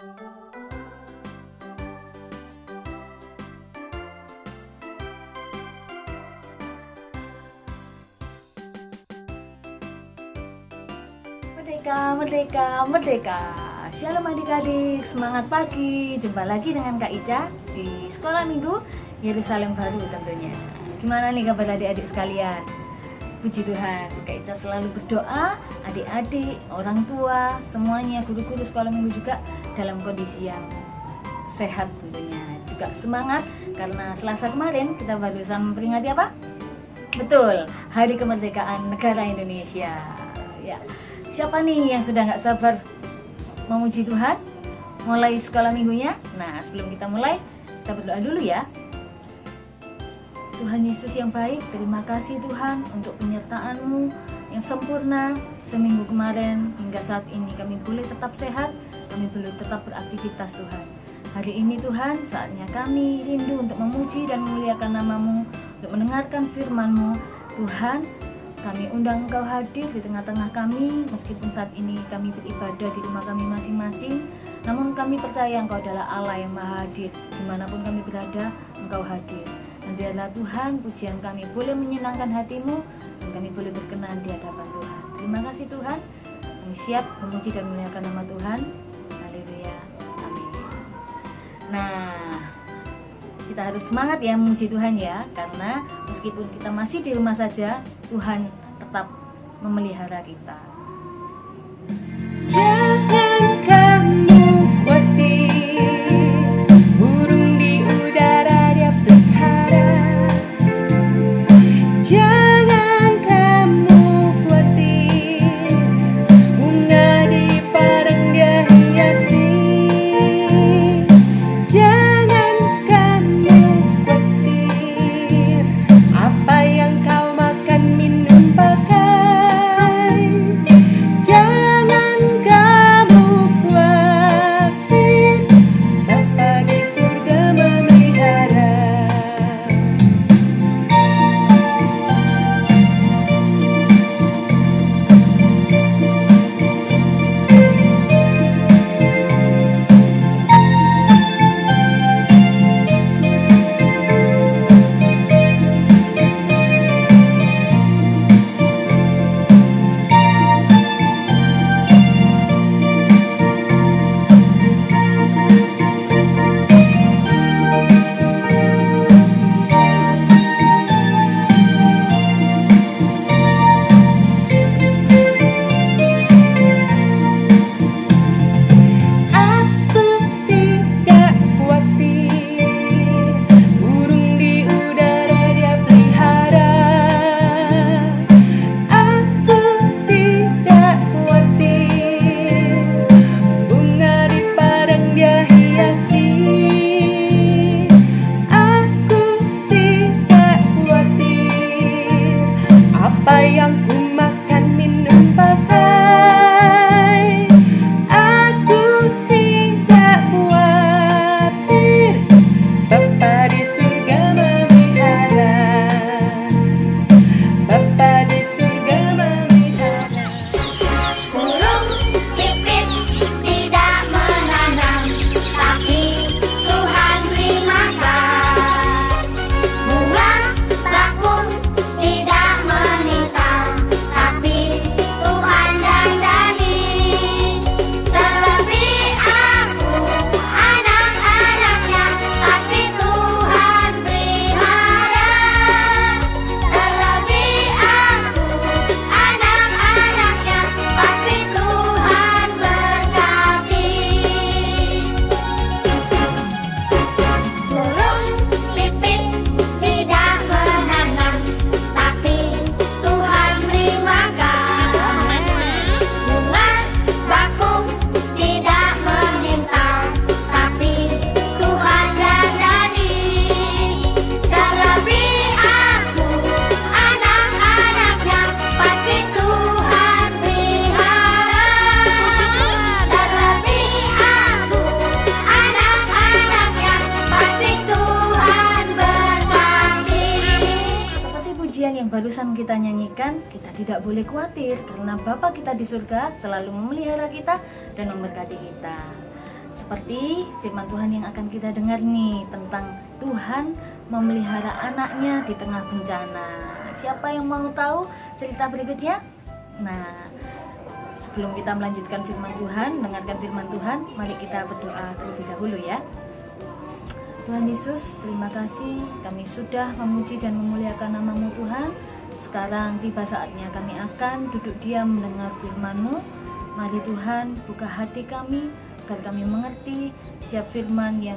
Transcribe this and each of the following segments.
Merdeka, merdeka, merdeka. Shalom adik-adik, semangat pagi. Jumpa lagi dengan Kak Ica di Sekolah Minggu Yerusalem Baru tentunya. Gimana nih kabar adik-adik sekalian? Puji Tuhan, Kak Ica selalu berdoa, adik-adik, orang tua, semuanya, guru-guru Sekolah Minggu juga dalam kondisi yang sehat tentunya. Juga semangat karena Selasa kemarin kita barusan memperingati apa? Betul, Hari Kemerdekaan Negara Indonesia. Ya. Siapa nih yang sudah gak sabar memuji Tuhan? Mulai sekolah minggunya? Nah, sebelum kita mulai, kita berdoa dulu ya. Tuhan Yesus yang baik, terima kasih Tuhan untuk penyertaan-Mu yang sempurna seminggu kemarin hingga saat ini. Kami boleh tetap sehat, kami boleh tetap beraktivitas Tuhan. Hari ini Tuhan, saatnya kami rindu untuk memuji dan memuliakan nama-Mu, untuk mendengarkan firman-Mu. Tuhan, kami undang Engkau hadir di tengah-tengah kami, meskipun saat ini kami beribadah di rumah kami masing-masing, namun kami percaya Engkau adalah Allah yang maha hadir. Dimanapun kami berada, Engkau hadir. Dan biarlah Tuhan, pujian kami boleh menyenangkan hati-Mu, dan kami boleh berkenan di hadapan Tuhan. Terima kasih Tuhan, kami siap memuji dan memuliakan nama Tuhan. Haleluya, amin. Nah, kita harus semangat ya memuji Tuhan ya, karena meskipun kita masih di rumah saja, Tuhan tetap memelihara kita. Jangan kamu khawatir, burung di udara Dia pelihara. Jangan kamu khawatir, bunga di parang Dia hiasi. Jangan kamu khawatir, apa yang kau makan, minum, pakai. Jangan kamu khawatir, Bapa di surga memelihara. Aku tidak khawatir, burung di udara Dia pelihara. Aku tidak khawatir, bunga di padang Dia hiasi. Aku tidak khawatir, apa yang ku makan, minum, pakai. Aku tidak khawatir, Bapa di surga memelihara. Bapa di surga memelihara. Burung pipit tidak menanam, tapi Tuhan beri makan. Bunga bakung tidak meminta, tapi Tuhan dandani. Terlebih aku, anak-anaknya, pasti Tuhan pelihara. Terlebih aku, anak-anaknya, pasti Tuhan berkati. Burung pipit tidak menanam, tapi Tuhan beri makan. Bunga bakung tidak meminta, tapi Tuhan dandani. Terlebih aku, anak-anaknya, pasti Tuhan pelihara. Terlebih aku, anak-anaknya, pasti Tuhan berkati. Seperti pujian yang barusan kita nyanyikan, kita tidak boleh khawatir karena Bapa kita di surga selalu memelihara kita dan memberkati kita. Seperti firman Tuhan yang akan kita dengar nih, tentang Tuhan memelihara anaknya di tengah bencana. Siapa yang mau tahu cerita berikutnya? Nah, sebelum kita melanjutkan firman Tuhan, dengarkan firman Tuhan, mari kita berdoa terlebih dahulu ya. Tuhan Yesus, terima kasih kami sudah memuji dan memuliakan nama-Mu Tuhan. Sekarang tiba saatnya kami akan duduk diam mendengar firman-Mu. Mari Tuhan, buka hati kami agar kami mengerti setiap firman yang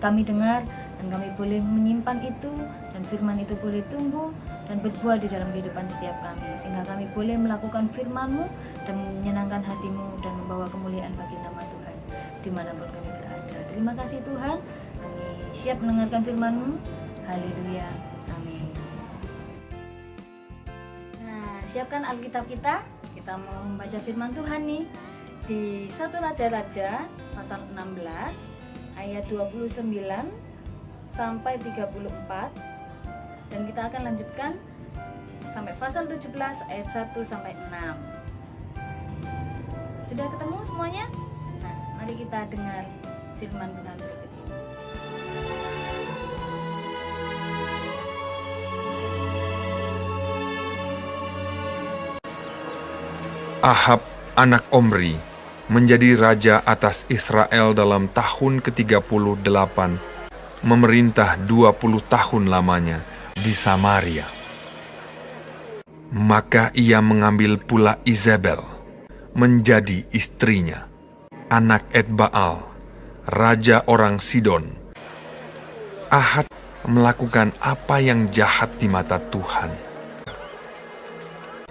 kami dengar, dan kami boleh menyimpan itu, dan firman itu boleh tumbuh dan berbuah di dalam kehidupan setiap kami, sehingga kami boleh melakukan firman-Mu dan menyenangkan hati-Mu dan membawa kemuliaan bagi nama Tuhan dimanapun kami berada. Terima kasih Tuhan, kami siap mendengarkan firman-Mu. Haleluya, amin. Nah, siapkan Alkitab kita mau membaca firman Tuhan nih di 1 Raja-Raja pasal 16 ayat 29 sampai 34, dan kita akan lanjutkan sampai pasal 17 ayat 1 sampai 6. Sudah ketemu semuanya? Nah, mari kita dengar firman Tuhan berikut ini. Ahab, anak Omri, menjadi raja atas Israel dalam tahun ke-38, memerintah 20 tahun lamanya di Samaria. Maka ia mengambil pula Izabel menjadi istrinya, anak Etbaal, raja orang Sidon. Ahab melakukan apa yang jahat di mata Tuhan.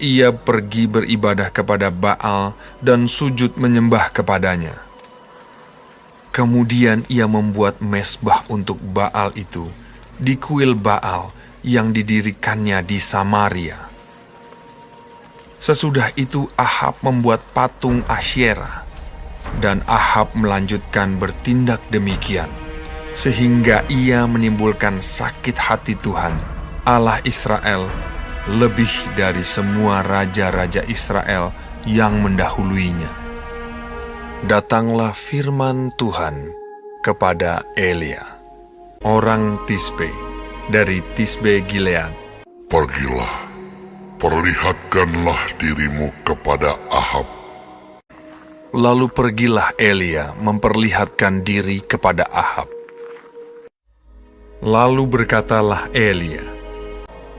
Ia pergi beribadah kepada Baal dan sujud menyembah kepadanya. Kemudian ia membuat mezbah untuk Baal itu di kuil Baal yang didirikannya di Samaria. Sesudah itu Ahab membuat patung Asyera, dan Ahab melanjutkan bertindak demikian, sehingga ia menimbulkan sakit hati Tuhan, Allah Israel, lebih dari semua raja-raja Israel yang mendahuluinya. Datanglah firman Tuhan kepada Elia, orang Tisbe, dari Tisbe Gilead. Pergilah, perlihatkanlah dirimu kepada Ahab. Lalu pergilah Elia memperlihatkan diri kepada Ahab. Lalu berkatalah Elia,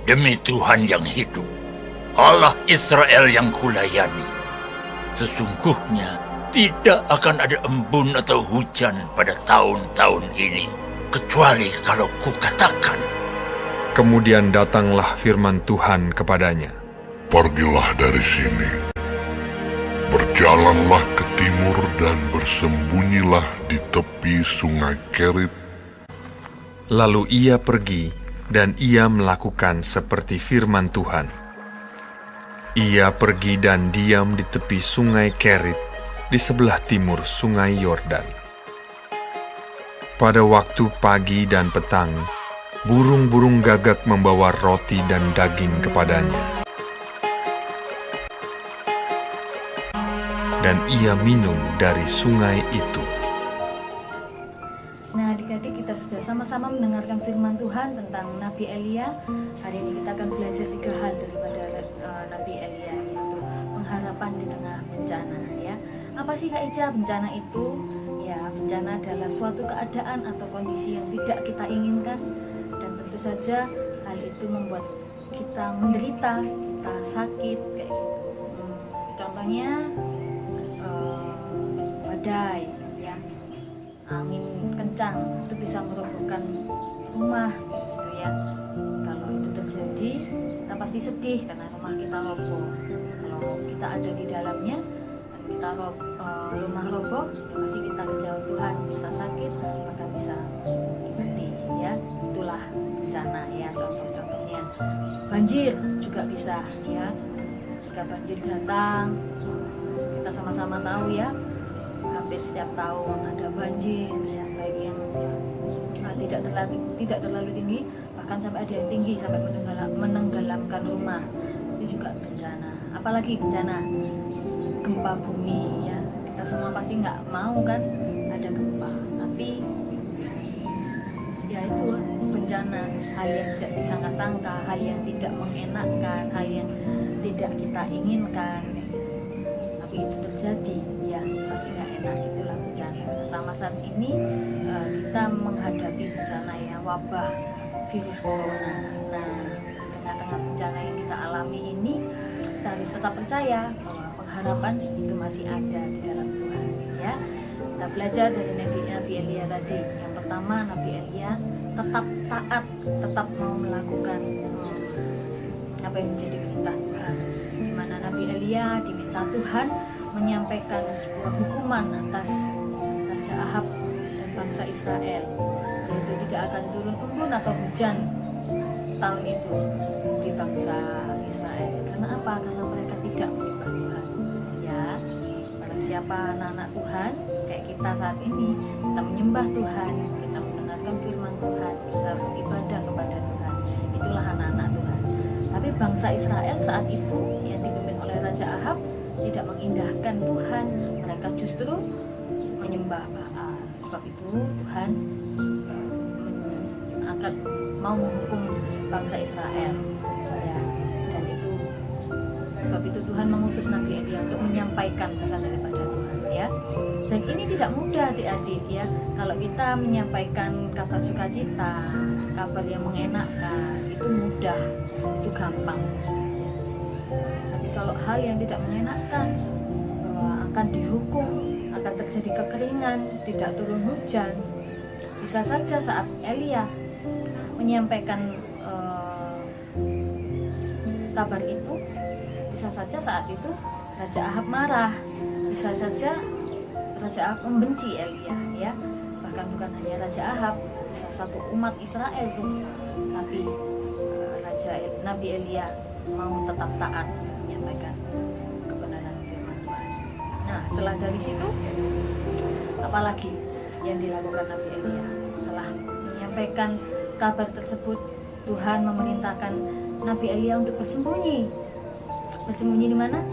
"Demi Tuhan yang hidup, Allah Israel yang kulayani, sesungguhnya tidak akan ada embun atau hujan pada tahun-tahun ini, kecuali kalau kukatakan." Kemudian datanglah firman Tuhan kepadanya, Pergilah dari sini, berjalanlah ke timur dan bersembunyilah di tepi sungai Kerit. Lalu ia pergi, dan ia melakukan seperti firman Tuhan. Ia pergi dan diam di tepi sungai Kerit, di sebelah timur sungai Yordan. Pada waktu pagi dan petang, burung-burung gagak membawa roti dan daging kepadanya. Dan ia minum dari sungai itu. Nah, adik-adik, kita sudah sama-sama mendengarkan firman Tuhan tentang Nabi Elia. Hari ini kita akan belajar 3 hal daripada Nabi Elia, yaitu pengharapan di tengah bencana. Ya, apa sih Kak Ica bencana itu? Ya, bencana adalah suatu keadaan atau kondisi yang tidak kita inginkan, dan tentu saja hal itu membuat kita menderita, kita sakit kayak gitu. Contohnya badai, ya, angin kencang itu bisa merobohkan rumah gitu ya. Kalau itu terjadi, kita pasti sedih karena rumah kita roboh. Kalau kita ada di dalamnya dan kita rumah roboh, ya pasti kita kejauhan, bisa sakit, bahkan bisa mati ya. Itulah bencana ya, contoh-contohnya. Banjir juga bisa ya. Jika banjir datang, kita sama-sama tahu ya, hampir setiap tahun ada banjir ya, baik yang tidak terlalu tinggi, bahkan sampai ada yang tinggi sampai menenggelamkan rumah. Itu juga bencana. Apalagi bencana gempa bumi ya, kita semua pasti nggak mau kan ada gempa, tapi ya itu bencana, hal yang tidak disangka-sangka, hal yang tidak mengenakkan, hal yang tidak kita inginkan, tapi itu terjadi, ya pasti nggak enak, itulah bencana. Sama saat ini kita menghadapi bencana ya, wabah virus corona. Nah, di tengah-tengah bencana yang kita alami ini, kita harus tetap percaya bahwa pengharapan itu masih ada di dalam Tuhan, ya. Kita belajar dari Nabi Elia tadi. Yang pertama, Nabi Elia tetap taat, tetap mau melakukan apa yang menjadi perintah Tuhan. Di mana Nabi Elia diminta Tuhan menyampaikan sebuah hukuman atas Raja Ahab dan bangsa Israel, yaitu tidak akan turun embun atau hujan tahun itu di bangsa Israel. Karena apa? Karena mereka tidak menyembah Tuhan. Ya, barang siapa anak-anak Tuhan kayak kita saat ini, kita menyembah Tuhan, kita mendengarkan firman Tuhan, kita beribadah kepada Tuhan, itulah anak-anak Tuhan. Tapi bangsa Israel saat itu yang dipimpin oleh Raja Ahab tidak mengindahkan Tuhan, mereka justru menyembah Baal. Sebab itu Tuhan akan mau menghukum bangsa Israel, ya. Dan itu sebab itu Tuhan mengutus Nabi Elia untuk menyampaikan pesan daripada Tuhan, ya. Dan ini tidak mudah, adik-adik, ya. Kalau kita menyampaikan kabar sukacita, kabar yang mengenakkan, itu mudah, itu gampang, ya. Tapi kalau hal yang tidak mengenakkan, bahwa akan dihukum, akan terjadi kekeringan, tidak turun hujan, bisa saja saat Elia menyampaikan kabar itu, bisa saja saat itu Raja Ahab marah, bisa saja Raja Ahab membenci Elia, ya. Bahkan bukan hanya Raja Ahab, bisa satu umat Israel tuh. Tapi Nabi Elia mau tetap taat menyampaikan kebenaran firman Tuhan. Nah, setelah dari situ, apalagi yang dilakukan Nabi Elia? Setelah menyampaikan kabar tersebut, Tuhan memerintahkan Nabi Elia untuk bersembunyi. Bersembunyi di mana?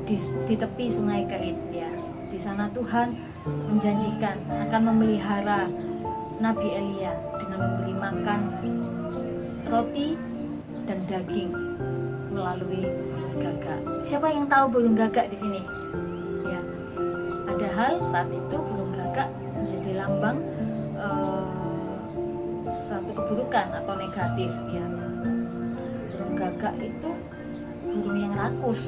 Di tepi sungai Kerit, ya. Di sana Tuhan menjanjikan akan memelihara Nabi Elia dengan memberi makan roti dan daging melalui burung gagak. Siapa yang tahu burung gagak di sini? Ya. Padahal saat itu burung gagak menjadi lambang satu keburukan atau negatif, ya. Burung gagak itu burung yang rakus.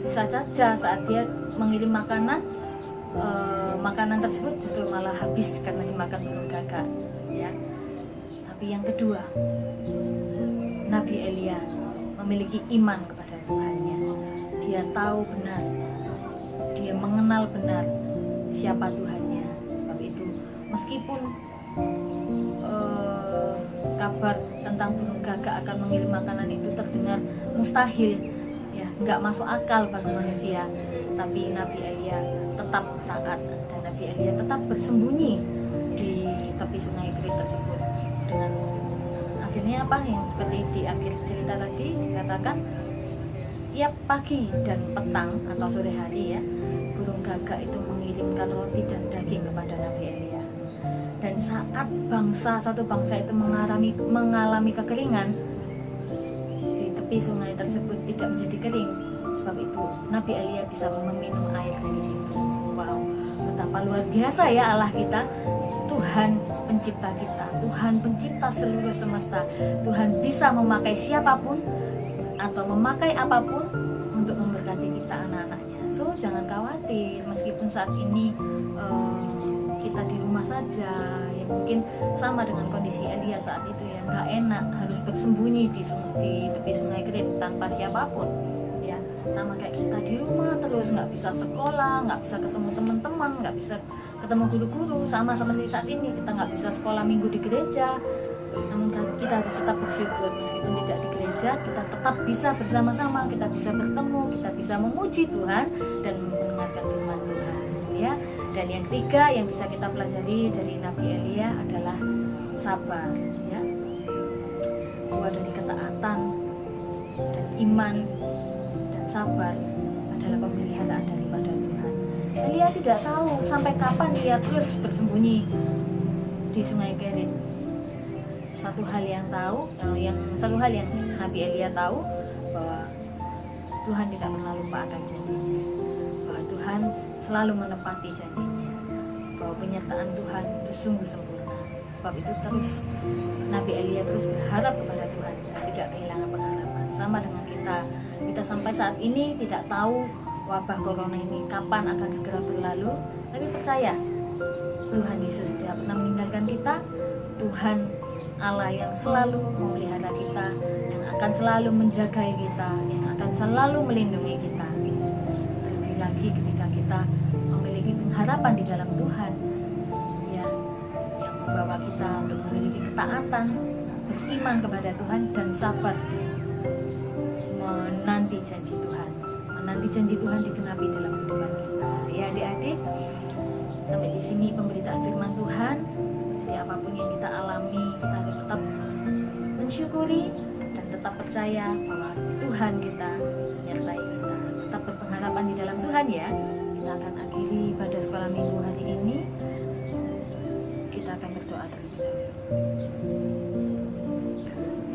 Bisa saja saat dia mengirim makanan, makanan tersebut justru malah habis karena dimakan burung gagak, ya. Tapi yang kedua, Nabi Elia memiliki iman kepada Tuhannya. Dia tahu benar, dia mengenal benar siapa Tuhannya. Sebab itu meskipun kabar tentang burung gagak akan mengirim makanan itu terdengar mustahil, ya, nggak masuk akal bagi manusia, tapi Nabi Elia tetap taat dan Nabi Elia tetap bersembunyi di tepi sungai Kerit tersebut. Dengan akhirnya apa yang seperti di akhir cerita tadi dikatakan, setiap pagi dan petang atau sore hari, ya, burung gagak itu mengirimkan roti dan daging kepada Nabi Elia. Dan saat satu bangsa itu mengalami kekeringan, di tepi sungai tersebut tidak menjadi kering. Sebab itu Nabi Elia bisa meminum air dari situ. Wow, betapa luar biasa ya Allah kita, Tuhan pencipta kita, Tuhan pencipta seluruh semesta. Tuhan bisa memakai siapapun atau memakai apapun untuk memberkati kita, anak-anaknya. So jangan khawatir, meskipun saat ini kita di rumah saja, ya mungkin sama dengan kondisi Elia saat itu, ya, nggak enak, harus bersembunyi di tepi sungai Kerit tanpa siapapun, ya, sama kayak kita di rumah terus, nggak bisa sekolah, nggak bisa ketemu teman-teman, nggak bisa ketemu guru-guru, sama seperti saat ini kita nggak bisa sekolah minggu di gereja. Namun kita harus tetap bersyukur, meskipun tidak di gereja, kita tetap bisa bersama-sama, kita bisa bertemu, kita bisa memuji Tuhan dan mendengarkan firman Tuhan, ya. Dan yang ketiga yang bisa kita pelajari dari Nabi Elia adalah sabar, ya. Bahwa dari ketaatan dan iman dan sabar adalah pemeliharaan daripada Tuhan. Elia tidak tahu sampai kapan ia terus bersembunyi di sungai Kerit. Satu hal yang Nabi Elia tahu, bahwa Tuhan tidak pernah lupa akan janjinya, bahwa Tuhan selalu menepati janjinya, bahwa penyertaan Tuhan itu sungguh sempurna. Sebab itu terus Nabi Elia terus berharap kepada Tuhan dan tidak kehilangan pengharapan. Sama dengan kita sampai saat ini tidak tahu wabah corona ini kapan akan segera berlalu, tapi percaya Tuhan Yesus tidak pernah meninggalkan kita. Tuhan Allah yang selalu memelihara kita, yang akan selalu menjaga kita, yang akan selalu melindungi kita. Terlebih lagi ketika kita memiliki pengharapan di dalam Tuhan, ya, yang membawa kita untuk memiliki ketaatan, beriman kepada Tuhan, dan sabar menanti janji Tuhan. Menanti janji Tuhan digenapi dalam kehidupan kita. Ya adik-adik, sampai di sini pemberitaan firman Tuhan. Jadi apapun yang kita alami, kita harus tetap mensyukuri dan tetap percaya bahwa Tuhan kita menyertai kita. Tetap berpengharapan di dalam Tuhan ya. Kita akan akhiri pada sekolah minggu hari ini. Kita akan berdoa terlebih dahulu.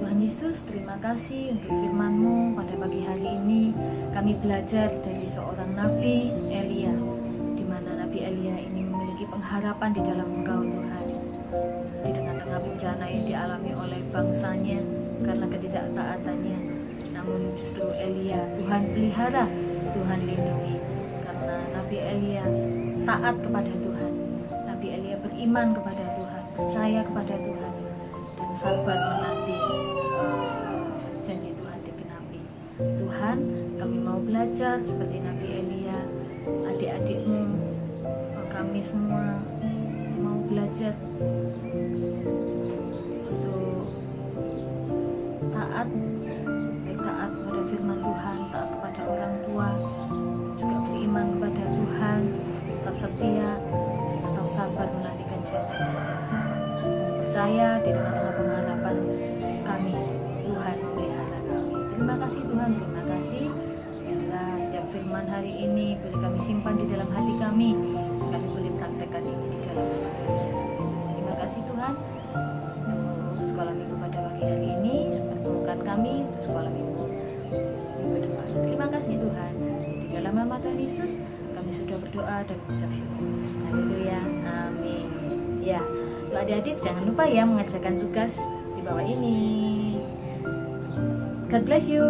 Tuhan Yesus, terima kasih untuk firman-Mu pada pagi hari ini. Kami belajar dari seorang Nabi Elia, di mana Nabi Elia ini memiliki pengharapan di dalam Engkau Tuhan. Di tengah-tengah bencana yang dialami oleh bangsanya karena ketidaktaatannya, namun justru Elia Tuhan pelihara, Tuhan lindungi. Karena Nabi Elia taat kepada Tuhan, Nabi Elia beriman kepada Tuhan, percaya kepada Tuhan, dan sabar menanti janji Tuhan digenapi. Tuhan, kami mau belajar seperti Nabi Elia, adik-adikmu, kami semua mau belajar untuk taat kepada firman Tuhan, taat kepada orang tua, juga beriman kepada Tuhan, tetap setia, tetap sabar menantikan janji Tuhan. Percaya di tengah-tengah pengharapan kami, Tuhan memelihara kami. Terima kasih Tuhan, terima kasih. Biarlah setiap firman hari ini boleh kami simpan di dalam hati kami. Kami boleh praktekkan ini di dalam nama Yesus Kristus. Terima kasih Tuhan untuk sekolah minggu pada pagi hari ini, dan pertemukan kami untuk sekolah minggu depan. Terima kasih Tuhan. Di dalam nama Tuhan Yesus kami sudah berdoa dan mengucap syukur. Haleluya, amin. Ya, untuk adik-adik jangan lupa ya mengerjakan tugas di bawah ini. God bless you.